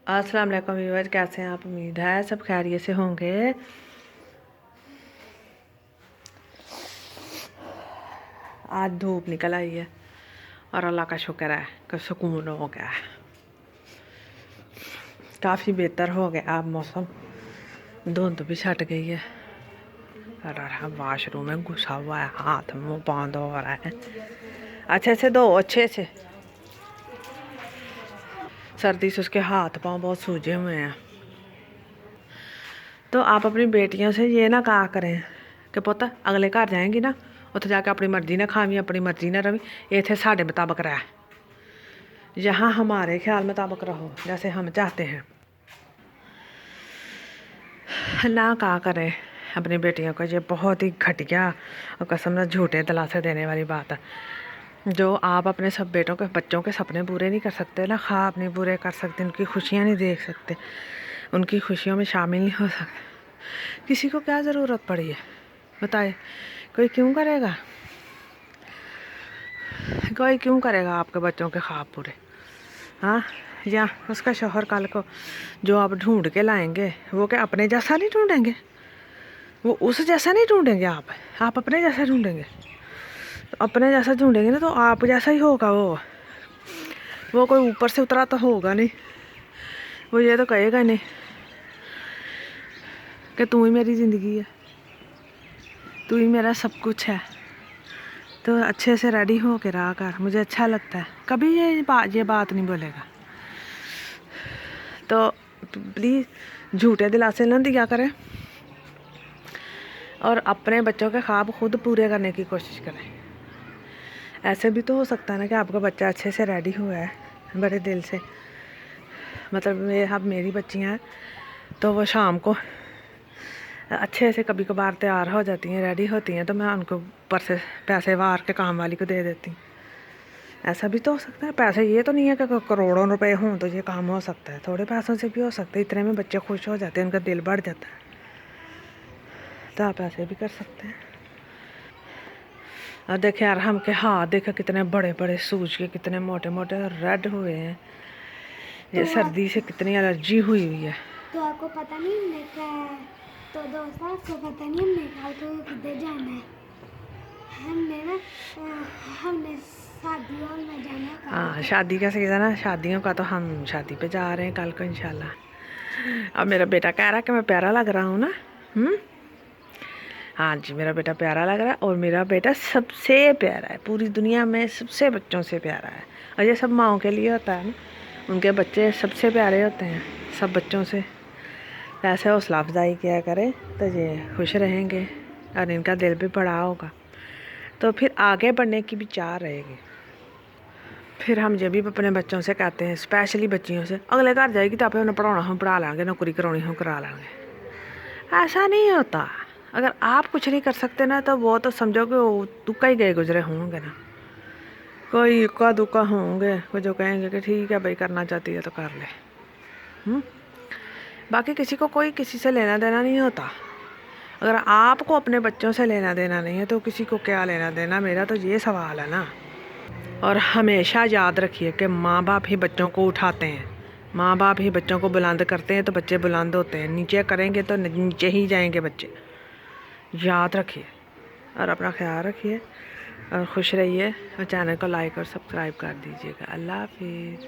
अस्सलाम वालेकुम व्यूअर्स, कैसे हैं आप? उम्मीद है सब खैरियत से होंगे। आज धूप निकल आई है और अल्लाह का शुक्र है कि सुकून हो गया है, काफ़ी बेहतर हो गया अब मौसम। धुंध भी छट गई है और वाशरूम में घुसा हुआ है, हाथ मुँह बंद हो रहा है। अच्छे से दो, अच्छे से। सर्दी से उसके हाथ पाँव बहुत सूजे हुए हैं। तो आप अपनी बेटियों से ये ना कहा करें कि पुत अगले घर जाएंगी ना, उत्थे जाके अपनी मर्जी ना खावी, अपनी मर्जी ना रवी, इत्थे साढ़े मुताबिक रह, यहाँ हमारे ख्याल मुताबिक रहो जैसे हम चाहते हैं। ना कहा करें अपनी बेटियों को, ये बहुत ही घटिया और कसम ना झूठे दिलासे देने वाली बात है। जो आप अपने सब बेटों के बच्चों के सपने पूरे नहीं कर सकते ना, ख्वाब नहीं पूरे कर सकते, उनकी खुशियाँ नहीं देख सकते, उनकी खुशियों में शामिल नहीं हो सकते, किसी को क्या ज़रूरत पड़ी है बताए? कोई क्यों करेगा? कोई क्यों करेगा आपके बच्चों के ख्वाब पूरे? हाँ, या उसका शौहर कल को जो आप ढूंढ के लाएंगे वो क्या अपने जैसा नहीं ढूंढेंगे? वो उस जैसा नहीं ढूंढेंगे, आप अपने जैसा ढूंढेंगे। तो अपने जैसा ढूंढेंगे ना तो आप जैसा ही होगा वो कोई ऊपर से उतरा तो होगा नहीं। वो ये तो कहेगा नहीं कि तू ही मेरी ज़िंदगी है, तू ही मेरा सब कुछ है। तो अच्छे से रेडी हो के रहा कर, मुझे अच्छा लगता है। कभी ये बात नहीं बोलेगा। तो प्लीज़ झूठे दिलासे न दिया करें और अपने बच्चों के ख्वाब खुद पूरे करने की कोशिश करें। ऐसे भी तो हो सकता है ना कि आपका बच्चा अच्छे से रेडी हुआ है बड़े दिल से, मतलब अब मेरी बच्चियाँ हैं तो वो शाम को अच्छे से कभी कभार तैयार हो जाती हैं, रेडी होती हैं, तो मैं उनको ऊपर से पैसे वार के काम वाली को दे देती हूँ। ऐसा भी तो हो सकता है। पैसे ये तो नहीं है कि करोड़ों रुपए हों तो ये काम हो सकता है, थोड़े पैसों से भी हो सकता है। इतने में बच्चे खुश हो जाते हैं, उनका दिल बढ़ जाता है, तो आप ऐसे भी कर सकते हैं। और देखे यार, हम के हाथ देखे कितने बड़े बड़े सूज के, कितने मोटे मोटे रेड हुए हैं। ये सर्दी से कितनी एलर्जी हुई हुई है। तो आपको पता नहीं हमने तो दोस्त आपको पता नहीं हमने कहा तो किधर जाना है? हमने शादी हॉल में जाना है। हाँ, शादी का सीज़न है, शादियों का। तो हम शादी पे जा रहे हैं कल को इंशाल्लाह। अब मेरा बेटा कह रहा है कि मैं प्यारा लग रहा हूँ ना। हाँ जी, मेरा बेटा प्यारा लग रहा है और मेरा बेटा सबसे प्यारा है, पूरी दुनिया में सबसे बच्चों से प्यारा है। और ये सब माँओं के लिए होता है ना, उनके बच्चे सबसे प्यारे होते हैं सब बच्चों से। ऐसे हौसला अफजाई किया करें तो ये खुश रहेंगे और इनका दिल भी बड़ा होगा, तो फिर आगे बढ़ने की भी चाह रहेगी। फिर हम ये भी अपने बच्चों से कहते हैं, स्पेशली बच्चियों से, अगले घर जाएगी तो आप उन्हें पढ़ाना हो पढ़ा लेंगे, नौकरी करानी हो करा लेंगे। ऐसा नहीं होता। अगर आप कुछ नहीं कर सकते ना तो वो तो समझो कि वो तुक्का ही गए गुजरे होंगे ना, कोई इक्का दुक्का होंगे वो जो कहेंगे कि ठीक है भाई करना चाहती है तो कर ले। बाकी किसी को कोई किसी से लेना देना नहीं होता। अगर आपको अपने बच्चों से लेना देना नहीं है तो किसी को क्या लेना देना? मेरा तो ये सवाल है ना। और हमेशा याद रखिए कि माँ बाप ही बच्चों को उठाते हैं, माँ बाप ही बच्चों को बुलंद करते हैं, तो बच्चे बुलंद होते हैं। नीचे करेंगे तो नीचे ही जाएंगे बच्चे। याद रखिए और अपना ख्याल रखिए और खुश रहिए और चैनल को लाइक और सब्सक्राइब कर दीजिएगा। अल्लाह हाफिज़।